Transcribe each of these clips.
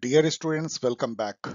Dear students, welcome back.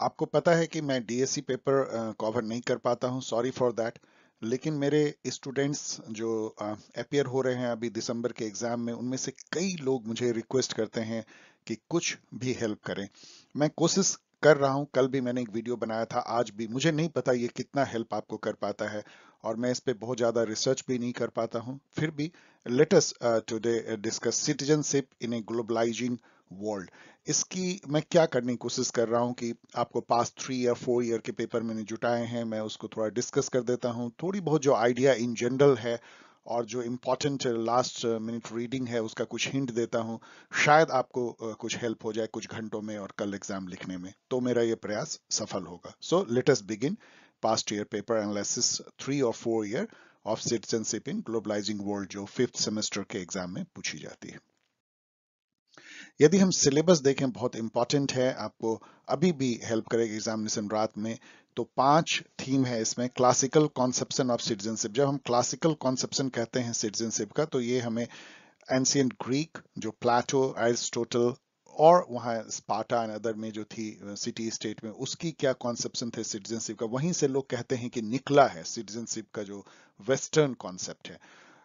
आपको पता है कि मैं डीएससी पेपर कवर नहीं कर पाता हूं, सॉरी फॉर दैट। लेकिन मेरे स्टूडेंट्स जो अपियर हो रहे हैं अभी दिसंबर के एग्जाम में, उनमें से कई लोग मुझे रिक्वेस्ट करते हैं कि कुछ भी हेल्प करें। मैं कोशिश कर रहा हूं। कल भी मैंने एक वीडियो बनाया था, आज भी। मुझे नहीं पता ये कितना हेल्प आपको कर पाता है, और मैं इस पे बहुत ज्यादा रिसर्च भी नहीं कर पाता हूं। फिर भी let us today discuss citizenship in a globalizing world. इसकी मैं क्या करने की कोशिश कर रहा हूँ कि आपको पास 3 या 4 ईयर के पेपर मैंने जुटाए हैं, मैं उसको थोड़ा डिस्कस कर देता हूँ। थोड़ी बहुत जो आइडिया इन जनरल है और जो इम्पोर्टेंट लास्ट मिनट रीडिंग है उसका कुछ हिंट देता हूँ। शायद आपको कुछ हेल्प हो जाए कुछ घंटों में और कल एग्जाम लिखने में, तो मेरा ये प्रयास सफल होगा। So let us begin past year paper analysis 3 और 4 year of citizenship in globalizing world, जो 5th सेमेस्टर के एग्जाम में पूछी जाती है। यदि हम सिलेबस देखें, बहुत इंपॉर्टेंट है, आपको अभी भी हेल्प करेगा एग्जामिनेशन रात में। तो 5 थीम है इसमें। Classical conception of citizenship. जब हम क्लासिकल कॉन्सेप्शन कहते हैं सिटीजनशिप का, तो ये हमें एंशियंट ग्रीक, जो प्लेटो, एरिस्टोटल और वहाँ स्पार्टा एंड अदर में जो थी सिटी स्टेट में, उसकी क्या कॉन्सेप्शन थे सिटीजनशिप का, वहीं से लोग कहते हैं कि निकला है सिटीजनशिप का जो वेस्टर्न कॉन्सेप्ट है।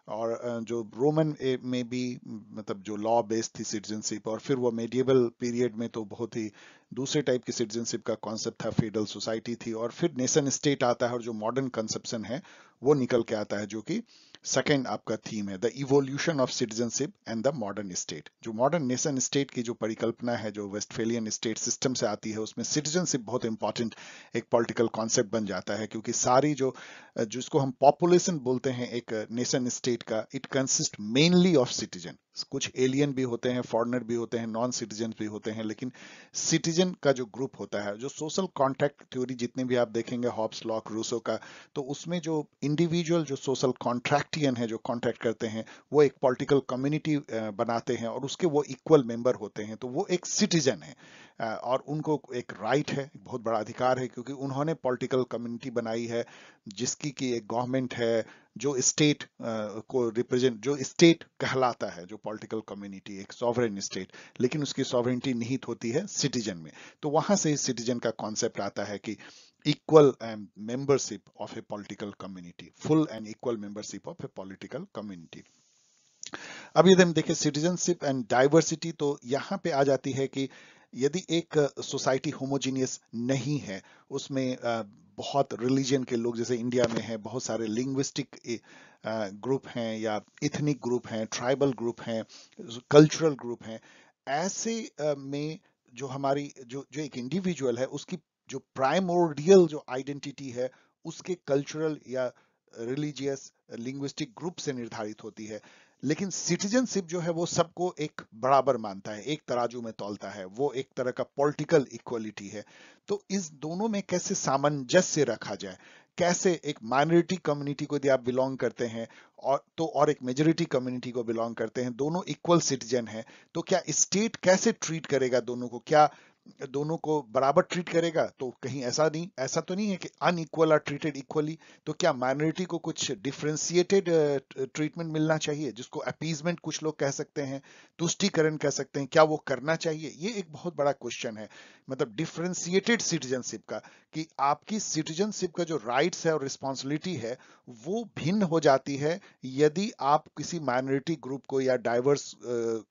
और जो रोमन में भी, मतलब जो लॉ बेस्ड थी सिटीजनशिप, और फिर वो मेडिएवल पीरियड में तो बहुत ही दूसरे टाइप की सिटीजनशिप का कॉन्सेप्ट था, फेडरल सोसाइटी थी। और फिर नेशन स्टेट आता है, और जो मॉडर्न कंसेप्शन है वो निकल के आता है, जो कि सेकेंड आपका थीम है, the evolution of citizenship and the modern state. जो मॉडर्न नेशन स्टेट की जो परिकल्पना है, जो वेस्टफेलियन स्टेट सिस्टम से आती है, उसमें सिटीजनशिप बहुत इंपॉर्टेंट एक पॉलिटिकल कॉन्सेप्ट बन जाता है, क्योंकि सारी जो जिसको हम पॉपुलेशन बोलते हैं एक नेशन स्टेट का, it consist mainly of citizen. कुछ एलियन भी होते हैं, फॉरेनर भी होते हैं, नॉन सिटीजन भी होते हैं, लेकिन सिटीजन का जो ग्रुप होता है, जो सोशल कॉन्ट्रैक्ट थ्योरी जितने भी आप देखेंगे, हॉब्स, लॉक, रूसो का, तो उसमें जो इंडिविजुअल जो सोशल कॉन्ट्रैक्टियन है, जो कॉन्ट्रैक्ट करते हैं, वो एक पॉलिटिकल कम्युनिटी बनाते हैं और उसके वो इक्वल मेंबर होते हैं, तो वो एक सिटीजन है। और उनको एक राइट है, एक बहुत बड़ा अधिकार है, क्योंकि उन्होंने पॉलिटिकल कम्युनिटी बनाई है, जिसकी की एक गवर्नमेंट है, जो स्टेट को रिप्रेजेंट, जो स्टेट कहलाता है, जो पॉलिटिकल कम्युनिटी, एक सॉवरेन स्टेट, लेकिन उसकी सॉवरेनिटी निहित होती है सिटीजन में। तो वहां से सिटीजन का कॉन्सेप्ट आता है कि equal membership of A political community, full and equal membership of A political community. अब यदि हम देखें सिटीजनशिप एंड डाइवर्सिटी, तो यहाँ पे आ जाती है कि यदि एक सोसाइटी होमोजीनियस नहीं है, उसमें बहुत रिलीजन के लोग, जैसे इंडिया में है, बहुत सारे लिंग्विस्टिक ग्रुप हैं, या इथनिक ग्रुप हैं, ट्राइबल ग्रुप हैं, कल्चरल ग्रुप हैं, ऐसे में जो हमारी जो जो एक इंडिविजुअल है, उसकी जो प्राइमोर्डियल जो आइडेंटिटी है, उसके कल्चरल या रिलीजियस लिंग्विस्टिक ग्रुप से निर्धारित होती है। लेकिन सिटीजनशिप जो है वो सबको एक बराबर मानता है, एक तराजू में तौलता है, वो एक तरह का पॉलिटिकल इक्वलिटी है। तो इस दोनों में कैसे सामंजस्य रखा जाए, कैसे एक माइनॉरिटी कम्युनिटी को यदि आप बिलोंग करते हैं और एक मेजोरिटी कम्युनिटी को बिलोंग करते हैं, दोनों इक्वल सिटीजन है, तो क्या स्टेट कैसे ट्रीट करेगा दोनों को? क्या दोनों को बराबर ट्रीट करेगा? तो कहीं ऐसा नहीं, ऐसा तो नहीं है कि अनइक्वल आर ट्रीटेड इक्वली। तो क्या माइनॉरिटी को कुछ डिफरेंशिएटेड ट्रीटमेंट मिलना चाहिए, जिसको अपीजमेंट कुछ लोग कह सकते हैं, तुष्टीकरण कह सकते हैं? क्या वो करना चाहिए? ये एक बहुत बड़ा क्वेश्चन है, मतलब डिफरेंशिएटेड सिटीजनशिप का, कि आपकी सिटीजनशिप का जो राइट्स है और रिस्पॉन्सिबिलिटी है, वो भिन्न हो जाती है यदि आप किसी माइनॉरिटी ग्रुप को या डाइवर्स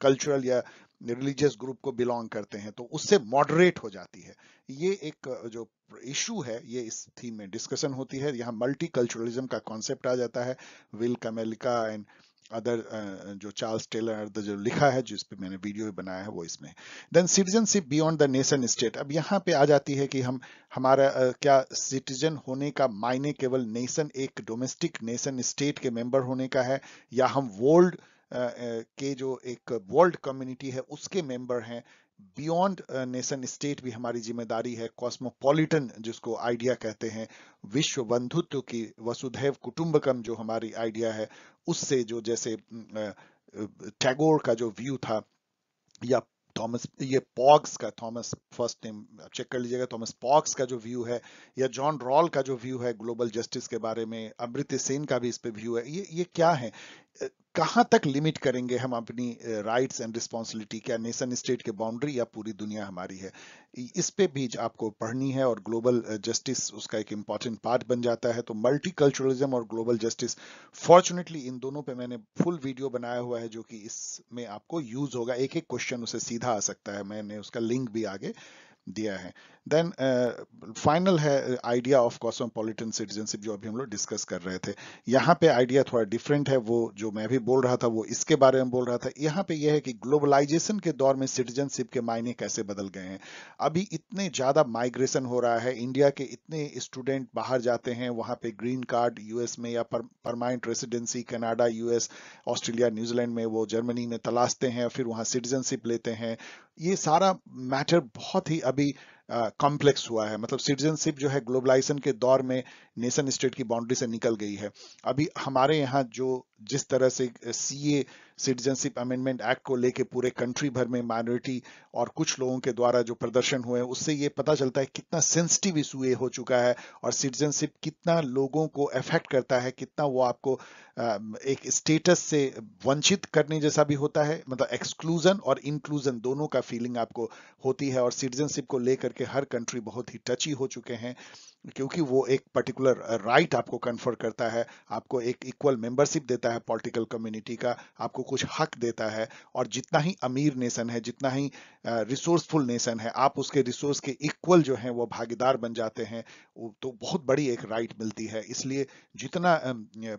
कल्चरल या रिलीजियस ग्रुप को बिलोंग करते हैं, तो उससे मॉडरेट हो जाती है। ये एक जो इशू है, ये इस थीम में डिस्कशन होती है। यहाँ मल्टी कल्चरलिज्म का कॉन्सेप्ट आ जाता है। विल कमेलिका एंड अदर जो चार्ल्स टेलर जो लिखा है, जिस पे मैंने वीडियो भी बनाया है, वो इसमें। Then citizenship beyond the nation state. अब यहाँ पे आ जाती है कि हम हमारा क्या सिटीजन होने का मायने केवल नेशन, एक डोमेस्टिक नेशन स्टेट के मेंबर होने का है, या हम वर्ल्ड के जो एक वर्ल्ड कम्युनिटी है उसके मेंबर हैं? बियॉन्ड नेशन स्टेट भी हमारी जिम्मेदारी है, कॉस्मोपॉलिटन जिसको आइडिया कहते हैं, विश्व बंधुत्व की, वसुधैव कुटुंबकम जो हमारी आइडिया है, उससे जो, जैसे टैगोर का जो व्यू था, या थॉमस, ये पॉग्स का, थॉमस फर्स्ट नेम चेक कर लीजिएगा, थॉमस पॉग्स का जो व्यू है, या जॉन रॉल का जो व्यू है ग्लोबल जस्टिस के बारे में, अमर्त्य सेन का भी इस पे व्यू है, ये क्या है? कहां तक लिमिट करेंगे हम अपनी राइट्स एंड रिस्पॉन्सिबिलिटी, क्या नेशन स्टेट के बाउंड्री या पूरी दुनिया हमारी है, इस पे भी आपको पढ़नी है। और ग्लोबल जस्टिस उसका एक इंपॉर्टेंट पार्ट बन जाता है। तो मल्टीकल्चरलिज्म और ग्लोबल जस्टिस, फॉर्चुनेटली इन दोनों पे मैंने फुल वीडियो बनाया हुआ है जो कि इसमें आपको यूज होगा। एक एक क्वेश्चन उसे सीधा आ सकता है, मैंने उसका लिंक भी आगे दिया है। देन फाइनल है आइडिया ऑफ कॉस्मोपॉलिटन सिटीजनशिप, जो अभी हम लोग डिस्कस कर रहे थे। यहाँ पे आइडिया थोड़ा डिफरेंट है, वो जो मैं भी बोल रहा था वो इसके बारे में बोल रहा था। यहाँ पे यह है कि ग्लोबलाइजेशन के दौर में सिटीजनशिप के मायने कैसे बदल गए हैं। अभी इतने ज्यादा माइग्रेशन हो रहा है, इंडिया के इतने स्टूडेंट बाहर जाते हैं, वहां पे ग्रीन कार्ड यूएस में या permanent residency Canada, US, Australia, New Zealand में, वो जर्मनी में तलाशते हैं, फिर वहां सिटीजनशिप लेते हैं। ये सारा मैटर बहुत ही अभी कॉम्प्लेक्स हुआ है। मतलब सिटीजनशिप जो है ग्लोबलाइजेशन के दौर में नेशन स्टेट की बाउंड्री से निकल गई है। अभी हमारे यहाँ जो जिस तरह से सीए सिटीजनशिप अमेंडमेंट एक्ट को लेके पूरे कंट्री भर में माइनॉरिटी और कुछ लोगों के द्वारा जो प्रदर्शन हुए हैं, उससे ये पता चलता है कितना सेंसिटिव इशू ये हो चुका है और सिटीजनशिप कितना लोगों को अफेक्ट करता है, कितना वो आपको एक स्टेटस से वंचित करने जैसा भी होता है। मतलब एक्सक्लूजन और इंक्लूजन दोनों का फीलिंग आपको होती है। और सिटीजनशिप को लेकर के हर कंट्री बहुत ही टची हो चुके हैं, क्योंकि वो एक पर्टिकुलर राइट आपको कन्फर करता है, आपको एक इक्वल मेंबरशिप देता है पॉलिटिकल कम्युनिटी का, आपको कुछ हक देता है। और जितना ही अमीर नेशन है, जितना ही रिसोर्सफुल नेशन है, आप उसके रिसोर्स के इक्वल जो है वो भागीदार बन जाते हैं, तो बहुत बड़ी एक राइट मिलती है। इसलिए जितना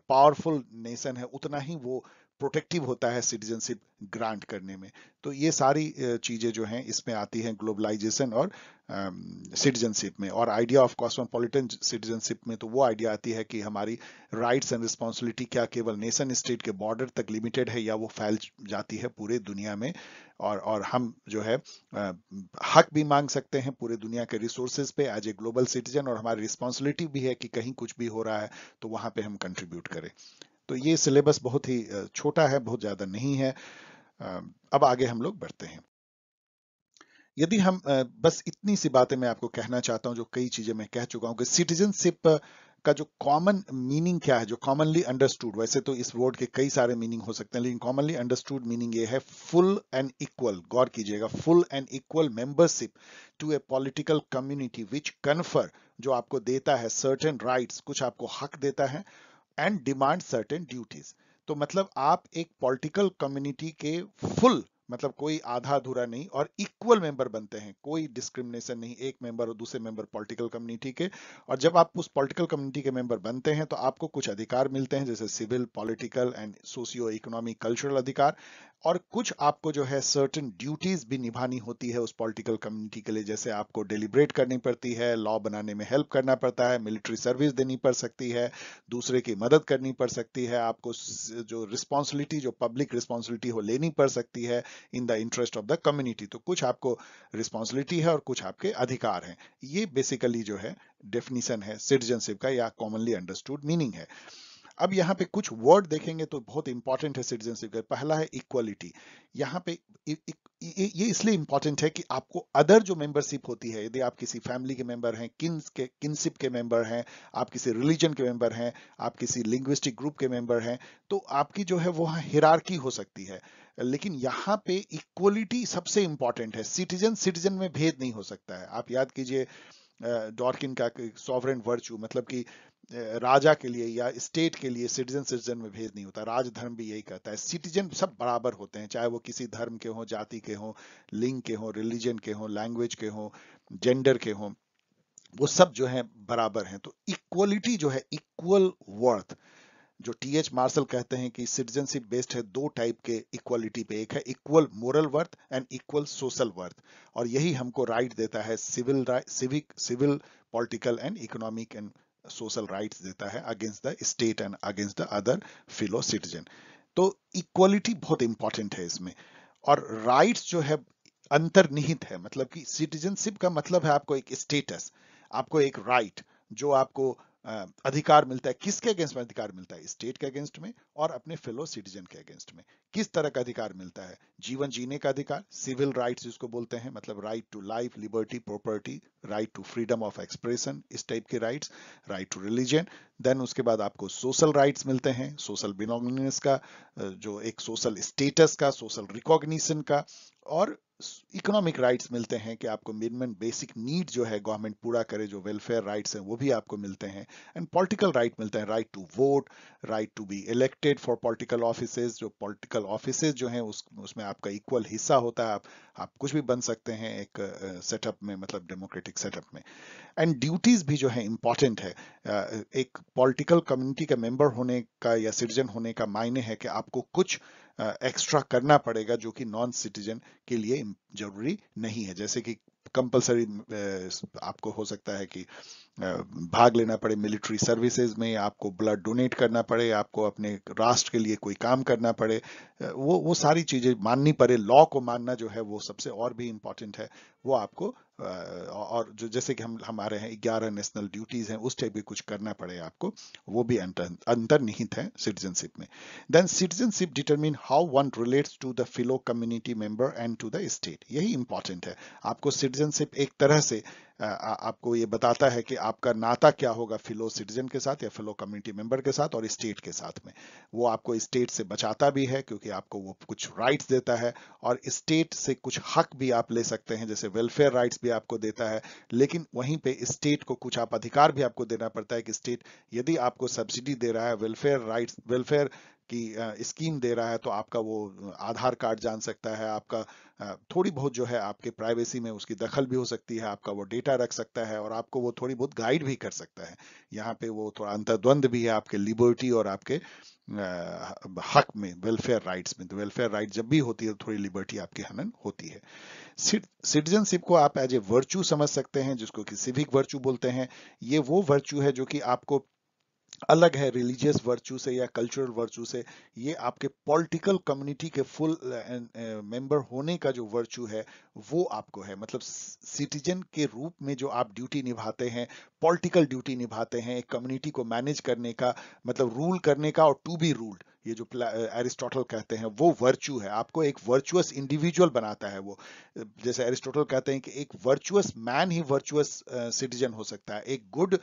पावरफुल नेशन है उतना ही वो प्रोटेक्टिव होता है सिटीजनशिप ग्रांट करने में। तो ये सारी चीजें जो हैं इसमें आती हैं ग्लोबलाइजेशन और सिटीजनशिप में। और आइडिया ऑफ कॉस्मोपॉलिटन सिटीजनशिप में तो वो आइडिया आती है कि हमारी राइट्स एंड रिस्पॉन्सिबिलिटी क्या केवल नेशन स्टेट के बॉर्डर तक लिमिटेड है, या वो फैल जाती है पूरे दुनिया में। और हम जो है हक भी मांग सकते हैं पूरे दुनिया के रिसोर्सेज पे एज ए ग्लोबल सिटीजन, और हमारी रिस्पॉन्सिबिलिटी भी है कि कहीं कुछ भी हो रहा है तो वहां पे हम कंट्रीब्यूट करें। तो ये सिलेबस बहुत ही छोटा है, बहुत ज्यादा नहीं है। अब आगे हम लोग बढ़ते हैं। यदि हम बस इतनी सी बातें मैं आपको कहना चाहता हूं, जो कई चीजें मैं कह चुका हूं, कि सिटीजनशिप का जो कॉमन मीनिंग क्या है, जो कॉमनली अंडरस्टूड, वैसे तो इस वर्ड के कई सारे मीनिंग हो सकते हैं, लेकिन कॉमनली अंडरस्टूड मीनिंग ये है फुल एंड इक्वल, गौर कीजिएगा, full and equal membership to a political community which confer, जो आपको देता है सर्टेन राइट्स, कुछ आपको हक देता है, एंड डिमांड सर्टेन ड्यूटीज। तो मतलब आप एक पॉलिटिकल कम्युनिटी के फुल, मतलब कोई आधा अधूरा नहीं, और इक्वल मेंबर बनते हैं, कोई डिस्क्रिमिनेशन नहीं, एक मेंबर और दूसरे मेंबर पॉलिटिकल कम्युनिटी के। और जब आप उस पॉलिटिकल कम्युनिटी के मेंबर बनते हैं तो आपको कुछ अधिकार मिलते हैं, जैसे civil, political and socio economic cultural अधिकार। और कुछ आपको जो है सर्टेन ड्यूटीज भी निभानी होती है उस पॉलिटिकल कम्युनिटी के लिए, जैसे आपको डेलिब्रेट करनी पड़ती है, लॉ बनाने में हेल्प करना पड़ता है, मिलिट्री सर्विस देनी पड़ सकती है, दूसरे की मदद करनी पड़ सकती है, आपको जो रिस्पॉन्सिबिलिटी, जो पब्लिक रिस्पॉन्सिबिलिटी हो लेनी पड़ सकती है in the interest of the community. तो कुछ आपको रिस्पॉन्सिबिलिटी है और कुछ आपके अधिकार हैं। ये बेसिकली जो है डेफिनेशन है सिटीजनशिप का, या कॉमनली अंडरस्टूड मीनिंग है। अब यहाँ पे कुछ वर्ड देखेंगे तो बहुत इंपॉर्टेंट है सिटीजनशिप का। पहला है इक्वलिटी। यहाँ पे ये इसलिए इंपॉर्टेंट है कि आपको अदर जो मेंबरशिप होती है, यदि आप किसी फैमिली के मेंबर हैं, किनशिप के मेंबर हैं, आप किसी रिलीजन के मेंबर हैं, आप किसी लिंग्विस्टिक ग्रुप के मेंबर हैं, तो आपकी जो है वो हिरार्की हो सकती है। लेकिन यहाँ पे इक्वलिटी सबसे इंपॉर्टेंट है। सिटीजन सिटीजन में भेद नहीं हो सकता है। आप याद कीजिए डॉर्किन का सॉवरेन वर्च्यू, मतलब कि राजा के लिए या स्टेट के लिए सिटीजन सिटीजन में भेद नहीं होता। राजधर्म भी यही कहता है, सिटीजन सब बराबर होते हैं, चाहे वो किसी धर्म के हों, जाति के हों, लिंग के हों, रिलीजन के हों, लैंग्वेज के हों, जेंडर के हों, वो सब जो है बराबर हैं। तो इक्वलिटी जो है, इक्वल वर्थ, जो टीएच मार्शल कहते हैं कि सिटीजनशिप बेस्ड है दो टाइप के इक्वलिटी पे, एक है equal moral worth and equal social worth. और यही हमको राइट देता है, civil political and economic and social rights देता है against the state and against the other fellow citizen. तो इक्वलिटी बहुत इंपॉर्टेंट है इसमें। और राइट्स जो है अंतर्निहित है, मतलब कि सिटीजनशिप का मतलब है आपको एक स्टेटस, आपको एक राइट जो आपको अधिकार मिलता है। किसके अगेंस्ट में अधिकार मिलता है? स्टेट के अगेंस्ट में और अपने फेलो सिटीजन के अगेंस्ट में। किस तरह का अधिकार मिलता है? जीवन जीने का अधिकार, सिविल राइट्स जिसको बोलते हैं, मतलब right to life, liberty, property, right to freedom of expression, इस टाइप के rights, right to religion. Then उसके बाद आपको सोशल राइट्स मिलते हैं, सोशल बिलोंगिंगनेस का, जो एक सोशल स्टेटस का, सोशल रिकॉग्निशन का, और इकोनॉमिक राइट्स मिलते हैं कि आपको मिनिमम बेसिक नीड जो है गवर्नमेंट पूरा करे, जो वेलफेयर राइट्स हैं वो भी आपको मिलते हैं। एंड पॉलिटिकल राइट मिलते हैं, right to vote, right to be elected for political offices, जो पॉलिटिकल ऑफिसेज जो हैं उसमें आपका इक्वल हिस्सा होता है, आप कुछ भी बन सकते हैं एक सेटअप में, मतलब डेमोक्रेटिक सेटअप में। एंड ड्यूटीज भी जो है इंपॉर्टेंट है। एक पॉलिटिकल कम्युनिटी का मेंबर होने का या सिटीजन होने का मायने है कि आपको कुछ एक्स्ट्रा करना पड़ेगा जो कि नॉन सिटीजन के लिए जरूरी नहीं है। जैसे कि कंपलसरी आपको हो सकता है कि भाग लेना पड़े मिलिट्री सर्विसेज में, आपको ब्लड डोनेट करना पड़े, आपको अपने राष्ट्र के लिए कोई काम करना पड़े, वो सारी चीजें माननी पड़े। लॉ को मानना जो है वो सबसे और भी इम्पोर्टेंट है। वो आपको और जो जैसे कि हम हमारे हैं 11 नेशनल ड्यूटीज हैं, उस टाइप भी कुछ करना पड़े आपको, वो भी अंतर्निहित है सिटीजनशिप में। Then citizenship determine how one relates to the fellow community member and to the state. यही इंपॉर्टेंट है। आपको सिटीजनशिप एक तरह से आपको ये बताता है कि आपका नाता क्या होगा फेलो सिटीजन के साथ या फेलो कम्युनिटी मेंबर के साथ और स्टेट के साथ में। वो आपको स्टेट से बचाता भी है क्योंकि आपको वो कुछ राइट्स देता है, और स्टेट से कुछ हक भी आप ले सकते हैं, जैसे वेलफेयर राइट्स भी आपको देता है। लेकिन वहीं पे स्टेट को कुछ आप अधिकार भी आपको देना पड़ता है कि स्टेट यदि आपको सब्सिडी दे रहा है, वेलफेयर राइट्स, वेलफेयर की स्कीम दे रहा है, तो आपका वो आधार कार्ड जान सकता है, आपका थोड़ी बहुत जो है आपके प्राइवेसी में उसकी दखल भी हो सकती है, आपका वो डेटा रख सकता है और आपको वो थोड़ी बहुत गाइड भी कर सकता है। यहाँ पे वो थोड़ा अंतर्द्वंद भी है आपके लिबर्टी और आपके हक में, वेलफेयर राइट्स में। तो वेलफेयर राइट जब भी होती है तो थोड़ी लिबर्टी आपकी हनन होती है। सिटीजनशिप को आप एज ए वर्च्यू समझ सकते हैं, जिसको कि सिविक वर्च्यू बोलते हैं। ये वो वर्च्यू है जो कि आपको अलग है रिलीजियस वर्च्यू से या कल्चरल वर्च्यू से। ये आपके पॉलिटिकल कम्युनिटी के फुल मेंबर होने का जो वर्च्यू है वो आपको है। मतलब सिटीजन के रूप में जो आप ड्यूटी निभाते हैं, पॉलिटिकल ड्यूटी निभाते हैं एक कम्युनिटी को मैनेज करने का, मतलब रूल करने का, और टू बी रूल्ड, ये जो एरिस्टोटल कहते हैं वो वर्च्यू है। आपको एक वर्चुअस इंडिविजुअल बनाता है वो। जैसे एरिस्टोटल कहते हैं कि एक वर्चुअस मैन ही वर्चुअस सिटीजन हो सकता है, एक गुड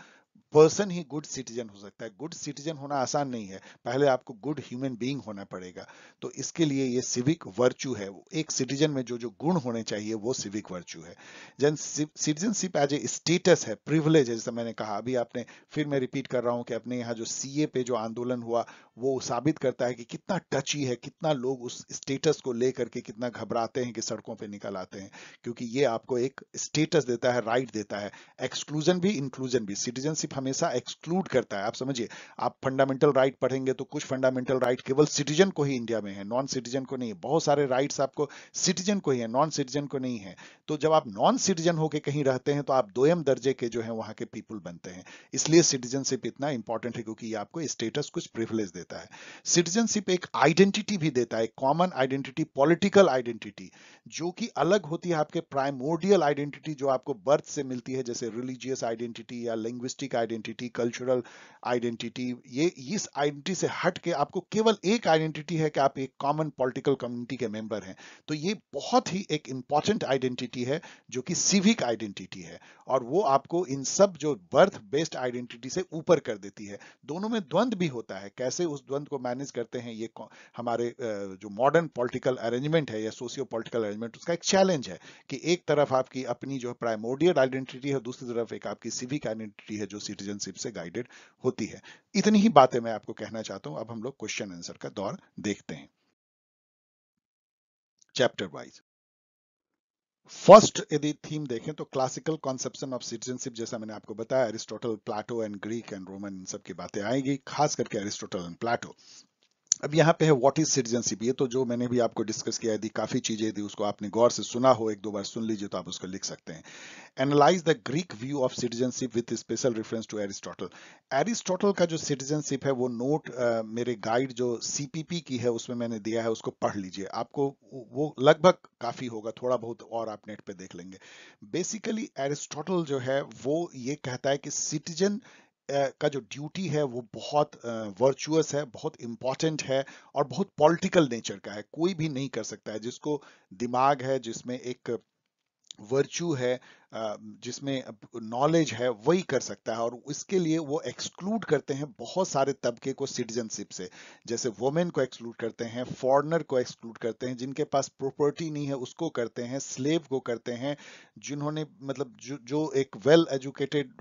पर्सन ही गुड सिटीजन हो सकता है। गुड सिटीजन होना आसान नहीं है, पहले आपको गुड ह्यूमन बीइंग होना पड़ेगा। तो इसके लिए ये सिविक वर्च्यू है। एक सिटीजन में जो जो गुण होने चाहिए वो सिविक वर्च्यू है। जन सिटीजनशिप एज ए स्टेटस है, प्रिविलेज है। जैसे मैंने कहा अभी आपने, फिर मैं रिपीट कर रहा हूं कि अपने यहाँ जो सीए पे जो आंदोलन हुआ वो साबित करता है कि कितना टची है, कितना लोग उस स्टेटस को लेकर के कितना घबराते हैं कि सड़कों पे निकल आते हैं, क्योंकि ये आपको एक स्टेटस देता है, राइट देता है। एक्सक्लूजन भी इंक्लूजन भी, सिटीजनशिप हमेशा एक्सक्लूड करता है। आप समझिए, आप फंडामेंटल राइट पढ़ेंगे तो कुछ फंडामेंटल राइट केवल सिटीजन को ही इंडिया में है, नॉन सिटीजन को नहीं है। बहुत सारे राइट्स आपको सिटीजन को ही है, नॉन सिटीजन को नहीं है। तो जब आप नॉन सिटीजन होके कहीं रहते हैं तो आप दोयम दर्जे के जो है वहां के पीपल बनते हैं। इसलिए सिटीजनशिप इतना इंपॉर्टेंट है, क्योंकि ये आपको स्टेटस, कुछ प्रिविलेज देता है। सिटीजनशिप एक आइडेंटिटी भी देता है, कॉमन आइडेंटिटी, पॉलिटिकल आइडेंटिटी, जो कि अलग होती है आपके प्राइमोर्डियल आइडेंटिटी जो आपको बर्थ से मिलती है, जैसे रिलीजियस आइडेंटिटी या लिंग्विस्टिक आइडेंटिटी, कल्चरल आइडेंटिटी। ये इस आइडेंटिटी से हट के आपको केवल एक आइडेंटिटी है कि आप एक कॉमन पॉलिटिकल कम्युनिटी के मेंबर हैं। तो ये बहुत ही एक इंपॉर्टेंट आइडेंटिटी है जो कि सिविक आइडेंटिटी है, और वो आपको इन सब जो बर्थ बेस्ड आइडेंटिटी से ऊपर कर देती है। दोनों में द्वंद्व भी होता है, कैसे उस द्वंद्व को मैनेज करते हैं ये हमारे जो मॉडर्न पॉलिटिकल अरेंजमेंट है या सोशियो पॉलिटिकल अरेंजमेंट, उसका एक चैलेंज है कि एक तरफ आपकी अपनी जो प्राइमोर्डियल आइडेंटिटी है, दूसरी तरफ एक आपकी सिविक आइडेंटिटी है जो सिटीजनशिप से गाइडेड होती है। इतनी ही बातें मैं आपको कहना चाहता हूं। अब हम लोग क्वेश्चन आंसर का दौर देखते हैं चैप्टर वाइज। फर्स्ट यदि थीम देखें तो क्लासिकल कॉन्सेप्शन ऑफ सिटीजनशिप, जैसा मैंने आपको बताया, Aristotle, Plato and Greek and Roman, इन सब की बातें आएगी, खास करके एरिस्टोटल एंड प्लाटो। अब यहाँ पे है व्हाट इज सिटीजनशिप। ये तो जो मैंने भी आपको डिस्कस किया, यदि काफी चीजें थी उसको आपने गौर से सुना हो, एक दो बार सुन लीजिए तो आप उसको लिख सकते हैं। Analyse the Greek view of citizenship with special reference to Aristotle. Aristotle का जो सिटीजनशिप है वो नोट मेरे गाइड जो सीपीपी की है उसमें मैंने दिया है, उसको पढ़ लीजिए। आपको वो लगभग काफी होगा, थोड़ा बहुत और आप नेट पे देख लेंगे। बेसिकली एरिस्टोटल जो है वो ये कहता है कि सिटीजन का जो ड्यूटी है वो बहुत वर्चुअस है, बहुत इंपॉर्टेंट है और बहुत पॉलिटिकल नेचर का है। कोई भी नहीं कर सकता है। जिसको दिमाग है, जिसमें एक वर्च्यू है, जिसमें नॉलेज है, वही कर सकता है। और इसके लिए वो एक्सक्लूड करते हैं बहुत सारे तबके को सिटीजनशिप से। जैसे वुमेन को एक्सक्लूड करते हैं, फॉरेनर को एक्सक्लूड करते हैं, जिनके पास प्रॉपर्टी नहीं है उसको करते हैं, स्लेव को करते हैं, जिन्होंने मतलब जो एक वेल एजुकेटेड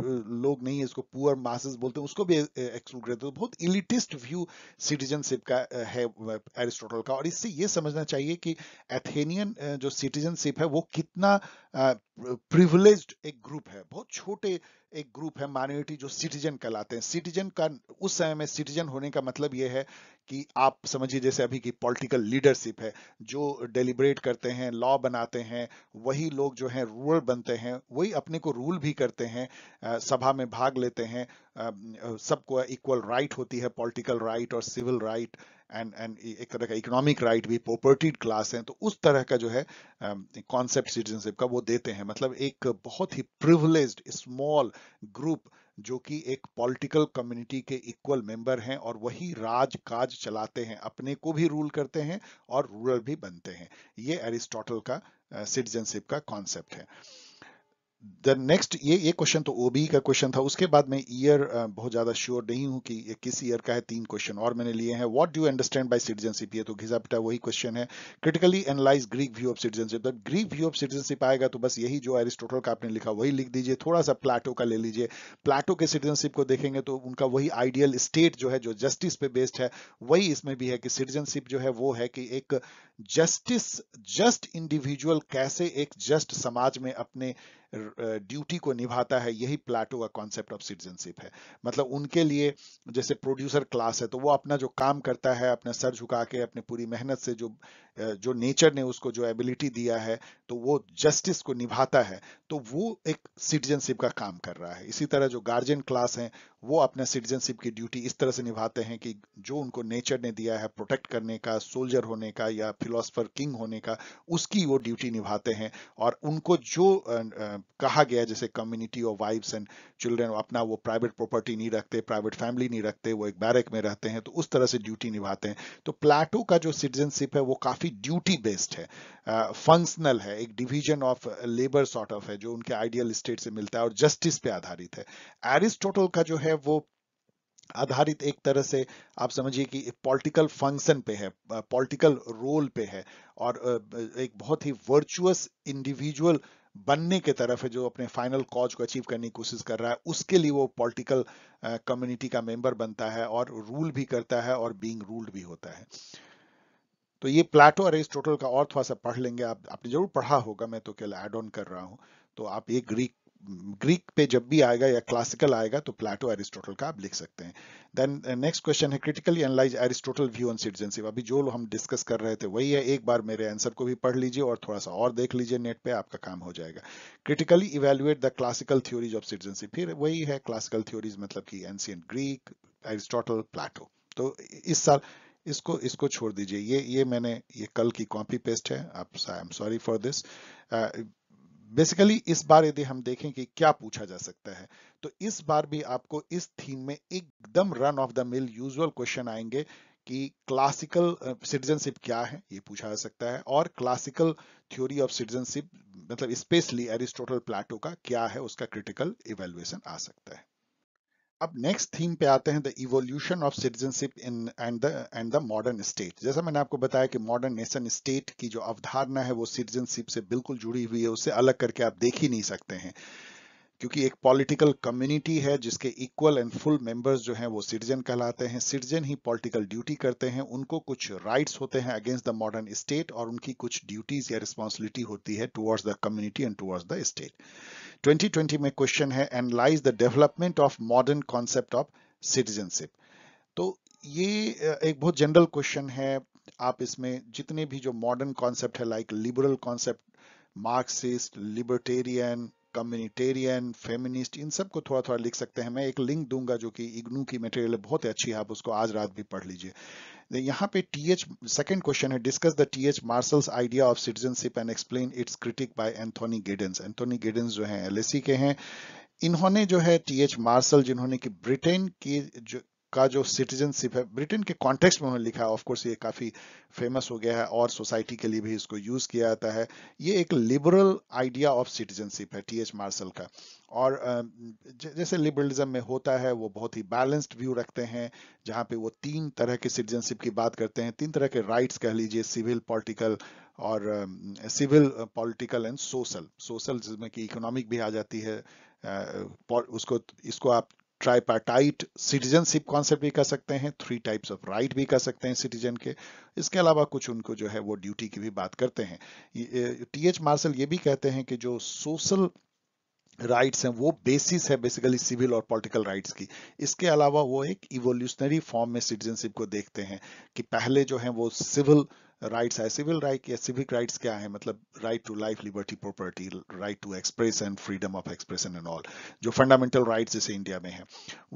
लोग नहीं है, इसको पुअर मासेस बोलते हैं, उसको भी एक्सक्लूड करते हैं। तो बहुत इलिटिस्ट व्यू सिटीजनशिप का है एरिस्टोटल का। और इससे ये समझना चाहिए कि एथेनियन जो सिटीजनशिप है वो कितना प्रिविलेज्ड एक ग्रुप है, बहुत छोटे एक ग्रुप है माइनॉरिटी जो सिटीजन कहलाते हैं। सिटीजन का उस समय में सिटीजन होने का मतलब यह है कि आप समझिए जैसे अभी की पॉलिटिकल लीडरशिप है, जो डेलिब्रेट करते हैं, लॉ बनाते हैं, वही लोग जो हैं रूलर बनते हैं, वही अपने को रूल भी करते हैं, सभा में भाग लेते हैं, सबको इक्वल राइट होती है, पॉलिटिकल राइट और सिविल राइट, एंड एक तरह का इकोनॉमिक राइट भी, प्रॉपर्टीड क्लास है। तो उस तरह का जो है कॉन्सेप्ट सिटीजनशिप का वो देते हैं। मतलब एक बहुत ही प्रिविलेज्ड स्मॉल ग्रुप जो कि एक पॉलिटिकल कम्युनिटी के इक्वल मेंबर हैं और वही राज काज चलाते हैं, अपने को भी रूल करते हैं और रूलर भी बनते हैं। ये एरिस्टोटल का सिटीजनशिप का कॉन्सेप्ट है। द नेक्स्ट, ये क्वेश्चन तो ओबी का क्वेश्चन था। उसके बाद मैं ईयर बहुत ज्यादा श्योर नहीं हूं कि ये किस ईयर का है। 3 क्वेश्चन और मैंने लिए हैं। What do you understand bye citizenship, ये तो घिसा पिटा वही क्वेश्चन है। Critically analyse Greek view of citizenship. जब ग्रीक व्यू ऑफ सिटीजनशिप आएगा तो बस यही जो एरिस्टोटल का आपने लिखा वही लिख दीजिए, थोड़ा सा प्लाटो का ले लीजिए। प्लाटो के सिटीजनशिप को देखेंगे तो उनका वही आइडियल स्टेट जो है, जो जस्टिस पे बेस्ड है, वही इसमें भी है कि सिटीजनशिप जो है वो है कि एक जस्टिस, जस्ट इंडिविजुअल कैसे एक जस्ट समाज में अपने ड्यूटी को निभाता है, यही प्लाटो का कॉन्सेप्ट ऑफ सिटीजनशिप है। मतलब उनके लिए जैसे प्रोड्यूसर क्लास है तो वो अपना जो काम करता है, अपना सर झुका के, अपने पूरी मेहनत से, जो नेचर ने उसको जो एबिलिटी दिया है, तो वो जस्टिस को निभाता है, तो वो एक सिटीजनशिप का काम कर रहा है। इसी तरह जो गार्जियन क्लास है वो अपना सिटीजनशिप की ड्यूटी इस तरह से निभाते हैं कि जो उनको नेचर ने दिया है प्रोटेक्ट करने का, सोल्जर होने का या फिलोसफर किंग होने का, उसकी वो ड्यूटी निभाते हैं। और उनको जो कहा गया है, जैसे community of wifes and children, अपना वो प्राइवेट प्रॉपर्टी नहीं रखते, प्राइवेट फैमिली नहीं रखते, वो एक बैरक में रहते हैं, तो उस तरह से ड्यूटी निभाते हैं। तो प्लाटो का जो सिटीजनशिप है वो काफी ड्यूटी बेस्ड है, फंक्शनल है, एक division of labour sort of है जो उनके आइडियल स्टेट से मिलता है और जस्टिस पे आधारित है। एरिस्टोटल का जो है वो आधारित एक तरह से आप समझिए कि पॉलिटिकल फंक्शन पे है, पॉलिटिकल रोल पे है, और एक बहुत ही वर्चुअस इंडिविजुअल बनने के तरफ है, जो अपने फाइनल कॉज को अचीव करने की कोशिश कर रहा है। उसके लिए वो पॉलिटिकल कम्युनिटी का मेंबर बनता है और रूल भी करता है और बीइंग रूल्ड भी होता है। तो ये प्लाटो और एरिस्टोटल का और थोड़ा सा पढ़ लेंगे। आपने जरूर पढ़ा होगा, मैं तो केवल ऐड ऑन कर रहा हूँ। तो आप ये ग्रीक ग्रीक पे जब भी आएगा या क्लासिकल आएगा तो प्लाटो एरिस्टोटल का आप लिख सकते हैं। देन नेक्स्ट क्वेश्चन है, critically analyse Aristotle view on citizenship. अभी जो हम डिस्कस कर रहे थे वही है, एक बार मेरे आंसर को भी पढ़ लीजिए और थोड़ा सा और देख लीजिए नेट पे, आपका काम हो जाएगा। Critically evaluate the classical theories of citizenship, फिर वही है क्लासिकल थ्योरीज, मतलब कि एंशिएंट ग्रीक, एरिस्टोटल, प्लाटो। तो इस साल इसको इसको छोड़ दीजिए, ये मैंने ये कल की कॉपी पेस्ट है। आप, I am sorry for this. Basically इस बार यदि हम देखें कि क्या पूछा जा सकता है, तो इस बार भी आपको इस थीम में एकदम run of the mill usual question आएंगे कि क्लासिकल सिटीजनशिप क्या है, ये पूछा जा सकता है, और क्लासिकल थ्योरी ऑफ सिटीजनशिप मतलब स्पेशली एरिस्टोटल, प्लाटो का क्या है, उसका क्रिटिकल इवेल्युएशन आ सकता है। अब नेक्स्ट थीम पे आते हैं, the evolution of citizenship in and the modern state. जैसा मैंने आपको बताया कि मॉडर्न नेशन स्टेट की जो अवधारणा है वो सिटीजनशिप से बिल्कुल जुड़ी हुई है, उससे अलग करके आप देख ही नहीं सकते हैं, क्योंकि एक पॉलिटिकल कम्युनिटी है जिसके इक्वल एंड फुल मेंबर्स जो हैं वो सिटीजन कहलाते हैं। सिटीजन ही पॉलिटिकल ड्यूटी करते हैं, उनको कुछ राइट्स होते हैं अगेंस्ट द मॉडर्न स्टेट, और उनकी कुछ ड्यूटीज या रिस्पॉन्सिबिलिटी होती है towards the community and towards the state. 2020 में क्वेश्चन है, analyse the development of modern concept of citizenship. तो ये एक बहुत जनरल क्वेश्चन है। आप इसमें जितने भी जो मॉडर्न कॉन्सेप्ट है, like liberal concept, Marxist, libertarian, communitarian, feminist, इन सब को थोड़ा थोड़ा लिख सकते हैं। मैं एक लिंक दूंगा जो कि इग्नू की मटेरियल है, बहुत अच्छी है, आप उसको आज रात भी पढ़ लीजिए। यहाँ पे टीएच सेकंड क्वेश्चन है, discuss the T H Marshall's idea of citizenship and explain its critic by Anthony Giddens. Anthony Giddens जो है एलएसी के हैं, इन्होंने जो है टीएच मार्शल, जिन्होंने कि ब्रिटेन की जो सिटीजनशिप है, ब्रिटेन के कॉन्टेक्स्ट में उन्होंने लिखा है, ऑफ कोर्स ये काफी फेमस हो गया है और सोसाइटी के लिए भी इसको यूज किया जाता है। ये एक लिबरल आइडिया ऑफ सिटीजनशिप है टीएच मार्शल का। और जैसे लिबरलिज्म में होता है, वो बहुत ही बैलेंस्ड व्यू रखते हैं, जहाँ पे वो तीन तरह के सिटीजनशिप की बात करते हैं, तीन तरह के राइट्स कह लीजिए, सिविल, पॉलिटिकल और civil, political and social. Social जिसमें कि इकोनॉमिक भी आ जाती है, उसको इसको आप ट्राइपार्टाइट सिटीजनशिप कॉन्सेप्ट भी कर सकते हैं, थ्री टाइप्स ऑफ राइट भी कर सकते हैं सिटीजन के। इसके अलावा कुछ उनको जो है वो ड्यूटी की भी बात करते हैं। टीएच मार्शल ये भी कहते हैं कि जो सोशल राइट्स हैं वो बेसिस है बेसिकली सिविल और पॉलिटिकल राइट्स की। इसके अलावा वो एक इवोल्यूशनरी फॉर्म में सिटीजनशिप को देखते हैं कि पहले जो है वो सिविल राइट्स है। सिविल राइट या सिविक राइट्स क्या है, मतलब right to life, liberty, property, right to express and freedom of expression and all, जो फंडामेंटल राइट्स जैसे इंडिया में है।